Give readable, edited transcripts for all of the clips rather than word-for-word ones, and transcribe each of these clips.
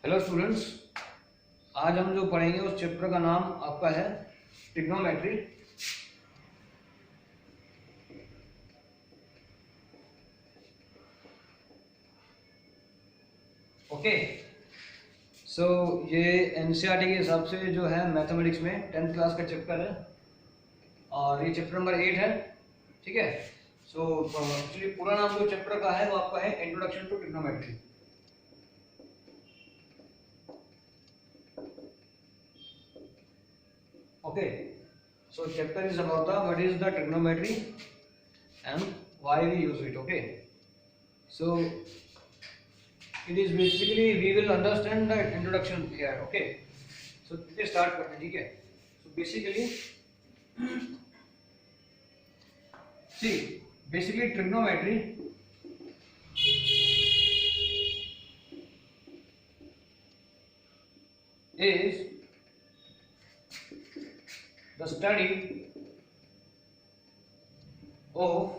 Hello students, आज हम जो पढ़ेंगे उस चैप्टर का नाम आपका है ट्रिग्नोमेट्री। ओके, सो ये एनसीईआरटी के हिसाब से जो है मैथमेटिक्स में 10th क्लास का चैप्टर है और ये चैप्टर नंबर 8 है। ठीक है, सो एक्चुअली पूरा नाम जो चैप्टर का है वो आपका है introduction to trigonometry. Okay, so chapter is about the what is the trigonometry and why we use it. Okay, so it is basically we will understand the introduction here. Okay, so चलिए start करते हैं। ठीक है, so basically trigonometry is the study of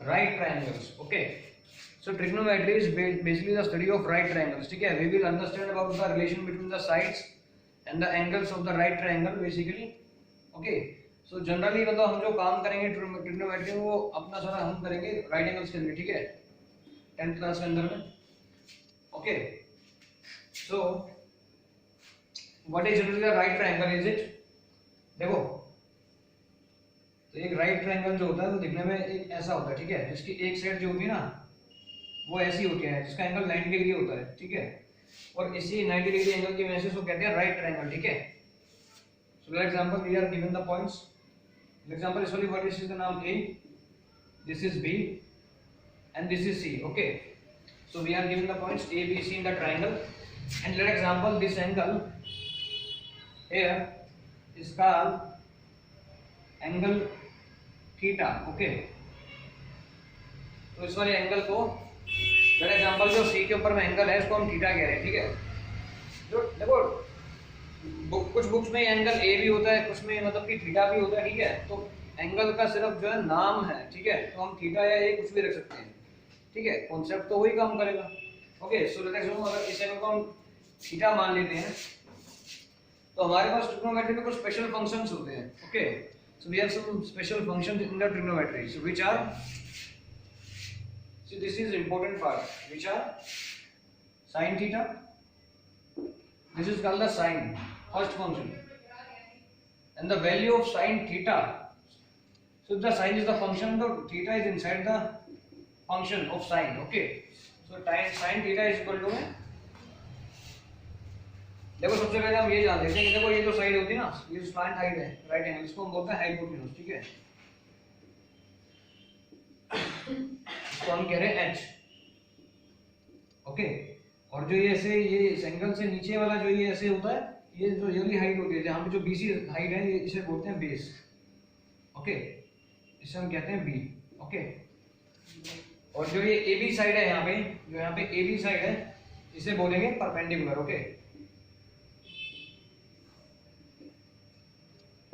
right triangles. Okay, so trigonometry is basically the study of right triangles. ठीक है, we will understand about the relation between the sides and the angles of the right triangle basically. Okay, so generally मतलब हम जो काम करेंगे trigonometry वो अपना सारा हम करेंगे राइट एंगल्स के लिए। ठीक है, 10th क्लास के अंदर में। Okay, so what is generally the right triangle is it? देखो, तो एक राइट ट्रायंगल जो होता है वो दिखने में एक ऐसा होता है। ठीक है, जिसकी एक साइड जो होती है ना वो ऐसी होती है, जिसका एंगल 90 डिग्री होता है। ठीक है, और इसी 90 डिग्री एंगल की वजह से उसको कहते हैं राइट ट्रायंगल। ठीक है, so for example we are given the points. For example इस वाली व्हाट इज द नाम A, this is B and this is C. Okay, so we are given the points A, B, C in the triangle, and let example this angle here is called angle theta. Okay, तो इस वाले angle को let example जो C के ऊपर में angle है इसको हम थीटा कह रहे हैं। ठीक है, जो देखो कुछ बुक्स में एंगल A भी होता है, कुछ में मतलब कि थीटा भी होता है। ठीक है, तो एंगल का सिर्फ जो है नाम है। ठीक है, तो हम थीटा या A कुछ भी रख सकते हैं। ठीक है, कॉन्सेप्ट तो वही काम करेगा। ओके, सो लेट्स अज्यूम अगर इस एंगल को हम थीटा मान लेते हैं तो हमारे पास ट्रिग्नोमेट्री में कुछ स्पेशल फंक्शंस होते हैं। Okay, so we have some special functions in the trigonometry, so which are, see this is important part, which are sin theta, this is called the sin first function, and the value of sin theta, so the sin is the function, the theta is inside the function of sin. Okay, so sin theta is equal to में देखो सबसे पहले हम ये जान लेते हैं कि देखो ये जो साइड होती है ना, ये स्लैंट साइड है राइट एंगल, इसको हम बोलते हैं हाइपोटेन्यूज। ठीक है, इसको हम कह रहे हैं h। ओके, और जो ये ऐसे ये इस एंगल से नीचे वाला जो ये ऐसे होता है, ये जो ये हाइट होती है जहाँ पे जो BC हाइट है, ये इसे बोलते हैं बेस। ओके, इसे हम कहते हैं B। ओके, और जो ये AB साइड है यहाँ पे, जो यहाँ पे AB साइड है, इसे बोलेंगे परपेंडिकुलर। ओके,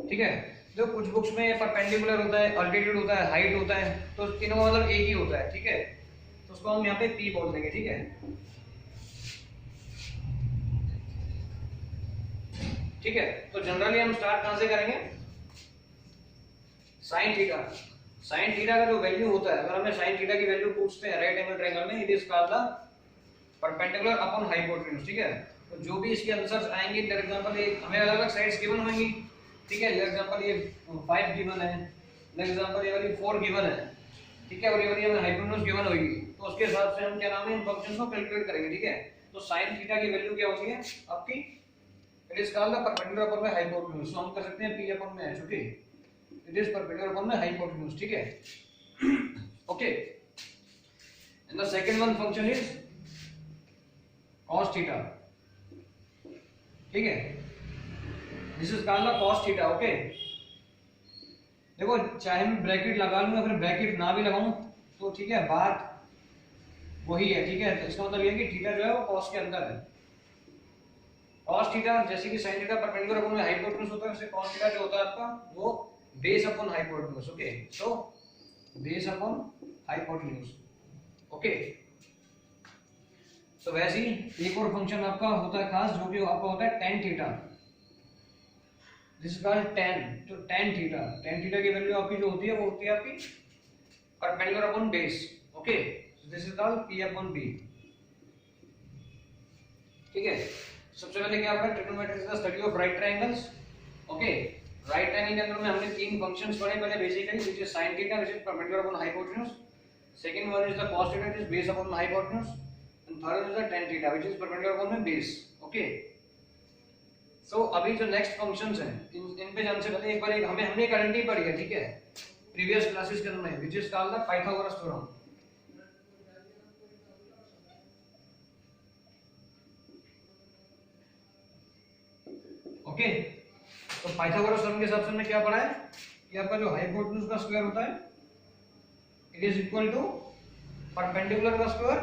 ठीक है, जो कुछ बुक्स में परपेंडिकुलर होता है, अल्टीट्यूड होता है, हाइट होता है, तो तीनों का मतलब एक ही होता है। ठीक है, तो उसको हम यहाँ पे P बोल देंगे। ठीक है, ठीक है, तो जनरली हम स्टार्ट कहां से करेंगे? sin theta. sin थीटा का जो वैल्यू होता है, अगर हमें sin थीटा की वैल्यू पूछते हैं राइट एंगल ट्रायंगल में, it is called the perpendicular upon hypotenuse. ठीक है, तो जो भी इसके आंसर्स आएंगे, फॉर एग्जांपल ये हमें अलग अलग साइड्स गिवन होंगी। ठीक है, फॉर एग्जांपल ये 5 गिवन है, फॉर एग्जांपल ये वाली 4 गिवन है। ठीक है, और ये वाली हमें हाइपोटेन्यूज गिवन होगी, तो उसके हिसाब से हम क्या नाम है इन फंक्शंस को कैलकुलेट करेंगे। ठीक है, तो sin थीटा की वैल्यू क्या होती है आपकी? It is called the perpendicular upon the hypotenuse. So हम कर सकते हैं P upon में h। Okay, it is perpendicular upon the hypotenuse. ठीक है, okay, and the second one function is cos theta. ठीक है, this is called the cos theta. Okay, देखो चाहे मैं ब्रैकेट लगा लूं या फिर ब्रैकेट ना भी लगाऊं तो ठीक है, बात वही है। ठीक है, तो इसका मतलब ये है कि थीटा जो है वो cos के अंदर है। cos थीटा जैसे कि sin theta perpendicular upon hypotenuse होता है, वैसे cos थीटा जो होता है आपका वो base upon hypotenuse. Okay, so base upon hypotenuse. Okay, तो वैसे ही एक और फंक्शन आपका होता है खास, जो कि आपका होता है tan theta. This is called tan। तो tan थीटा की वैल्यू आपकी जो होती है वो होती है आपकी perpendicular upon base. Okay, this is called p upon b। ठीक है, सबसे पहले क्या होगा, trigonometry is the study of right triangles. Okay, right triangle के अंदर में हमने तीन फंक्शंस पढ़े पहले basically, which is sin theta which is perpendicular upon hypotenuse, second one is the cos theta which is base upon hypotenuse, and third is the tan theta which is perpendicular upon base. Okay, so अभी जो next functions हैं इन पे जानने से पहले एक बार हमने एक आइडेंटिटी पढ़ी है, ठीक है, प्रीवियस क्लासेस के अंदर में, which is called the Pythagoras theorem. Okay, तो पाइथागोरस थ्योरम के हिसाब से हमने क्या पढ़ा है कि आपका जो हाइपोटेन्यूज का स्क्वायर होता है it is equal to perpendicular का स्क्वायर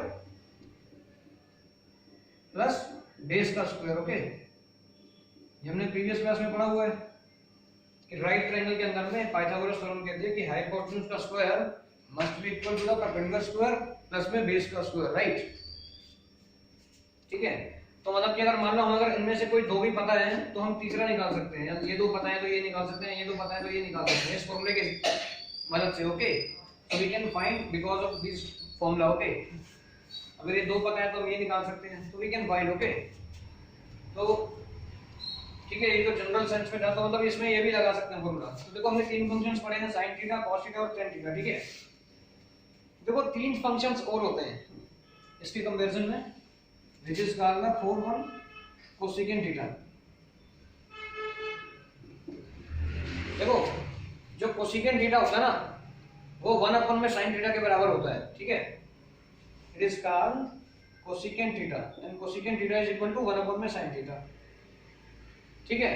प्लस बेस का स्क्वायर। ओके, ये हमने प्रीवियस क्लास में पढ़ा हुआ है कि राइट ट्रायंगल के अंदर में पाइथागोरस थ्योरम कहती है कि हाइपोटेन्यूज का square must be equal to the perpendicular square plus में बेस का स्क्वायर, राइट। ठीक है, तो मतलब कि अगर मान लो हम अगर इनमें से कोई दो भी पता है तो हम तीसरा निकाल सकते हैं, ये दो पता है तो ये निकाल सकते हैं, ये दो पता है तो ये निकाल सकते हैं इस फॉर्मूले के मदद से। Okay, so we can find because of this formula। Okay, अगर ये दो पता है तो हम ये निकाल सकते हैं, तो we can find। ओके, तो ठीक है, ये तो जनरल सेंस में था, तो मतलब इसमें ये भी लगा सकते हैं फॉर्मूला। तो देखो हमने तीन फंक्शंस पढ़े हैं, sin थीटा, cos थीटा और tan थीटा। ठीक है, देखो तीन फंक्शंस और होते हैं इसके कंपैरिजन में, which is called the 4-1 cosecant theta. देखो जो कोसिकेंट थीटा होता है ना वो 1 अपन में sin थीटा के बराबर होता है। ठीक है, it is called cosecant theta and cosecant theta is equal to 1 upon में sin थीटा। ठीक है,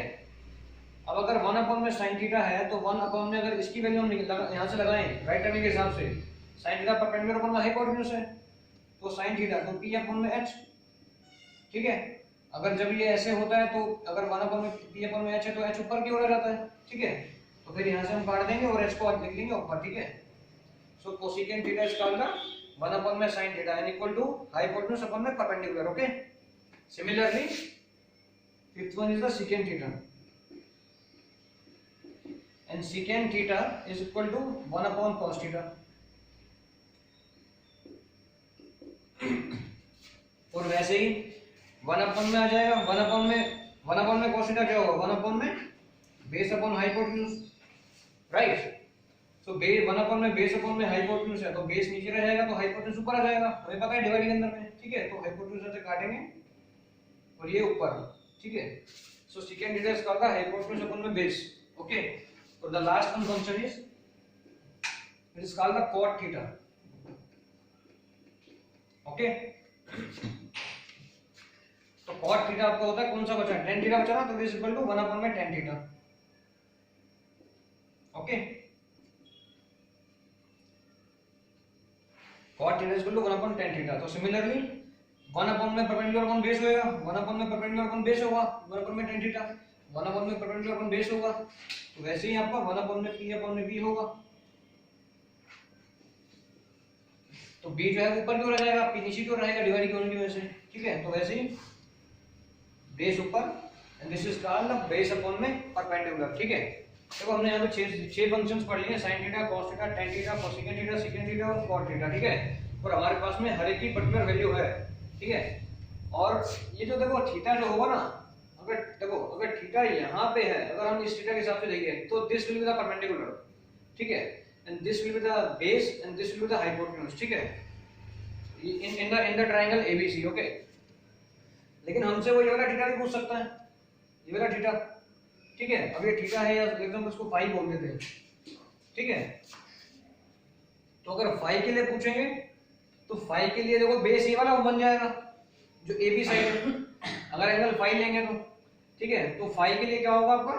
अब अगर 1 अपन में sin थीटा है तो 1 अपन में अगर इसकी वैल्यू हम यहां से लगाएं राइट एंगल के हिसाब से, sin थीटा परपेंडिकुलर अपन में हाइपोटेन्यूज है तो sin थीटा तो p अपन में h। ठीक है, अगर जब ये ऐसे होता है तो अगर 1 अपन में p अपन में h है तो h ऊपर की ओर आ जाता है। ठीक है, तो फिर यहां से हम काट देंगे और h को लिख लेंगे ऊपर। ठीक है, so cosecant theta is called 1 upon में sin theta and equal to hypotenuse upon में perpendicular. Okay, similarly fifth one is the secant theta and secant theta is equal to 1 upon cos theta. और वैसे ही 1 upon में आ जाएगा, 1 upon में cos theta क्या होगा, 1 upon में base upon hypotenuse, right. So base 1 upon में बेस अपॉन में हाइपोटेन्यूज है तो बेस नीचे रह जाएगा तो हाइपोटेन्यूज ऊपर आ जाएगा, हमें पता है डिवाइड के अंदर में। ठीक है, तो हाइपोटेन्यूज से काटेंगे और ये ऊपर। ठीक है, सो secant theta is called the hypotenuse upon में बेस। ओके, और the last one function is it is called the cot theta. Okay, तो cot थीटा आपका होता है कौन सा बचा, tan थीटा बचा ना, तो दिस इक्वल टू 1 अपॉन में tan theta. Okay, cot theta is equal to 1 upon tan theta. तो सिमिलरली 1 अपॉन में परपेंडिकुलर अपॉन बेस होएगा, 1 अपॉन में परपेंडिकुलर अपॉन बेस होगा, 1 अपॉन में tan थीटा, 1 अपॉन में परपेंडिकुलर अपॉन बेस होगा, तो वैसे ही आपका 1 अपॉन में p अपॉन में b होगा। तो b जो है ऊपर की ओर आ जाएगा, p नीचे की ओर रहेगा डिवाइड होने की वजह से। ठीक है, तो वैसे ही बेस ऊपर and this is called the base upon में परपेंडिकुलर। ठीक है, देखो हमने यहाँ पे छह फंक्शंस पढ़ लिए, sin theta, cos theta, tan theta, cosecant theta, secant theta और cot थीटा। ठीक है, और हमारे पास में हर एक की पर्टिकुलर वैल्यू है। ठीक है, और ये जो देखो थीटा जो होगा ना, अगर देखो अगर थीटा यहाँ पे है, अगर हम इस थीटा के हिसाब से देखें तो this will be the perpendicular. ठीक है, and this will be the base and this will be the hypotenuse. ठीक है, in the triangle ABC. Okay, लेकिन हमसे वो ये वाला थीटा भी पूछ सकता है, ये वाला थीटा। ठीक है, अब ये थीटा है या एकदम उसको फाई बोल देते हैं। ठीक है, तो अगर फाई के लिए पूछेंगे तो फाई के लिए देखो बेस ये वाला बन जाएगा जो ए बी साइड है, अगर एंगल फाई लेंगे तो। ठीक है, तो फाई के लिए क्या होगा आपका,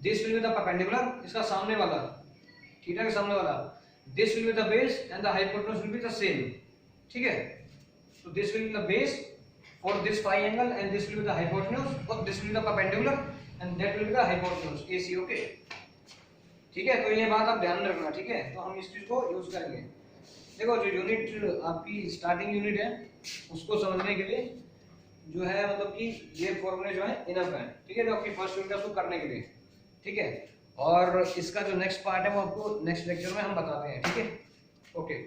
this will be the perpendicular, इसका सामने वाला थीटा के सामने वाला, this will be the base and the hypotenuse will be the same. ठीक है, so this will be the base for this phi angle and this will be the hypotenuse, or this will be the perpendicular and that will be the hypotenuse AC. Okay, ठीक है, तो ये बात आप ध्यान में रखना, ठीक है। तो हम इस चीज को यूज करेंगे। देखो जो यूनिट आपकी स्टार्टिंग यूनिट है उसको समझने के लिए जो है मतलब कि ये फॉर्मूले जो है इनफ है, ठीक है, जो आपकी फर्स्ट यूनिट है उसको करने के लिए, ठीक है। और इसका जो नेक्स्ट पार्ट है वो आपको नेक्स्ट लेक्चर में हम बताते हैं, ठीक है। ओके।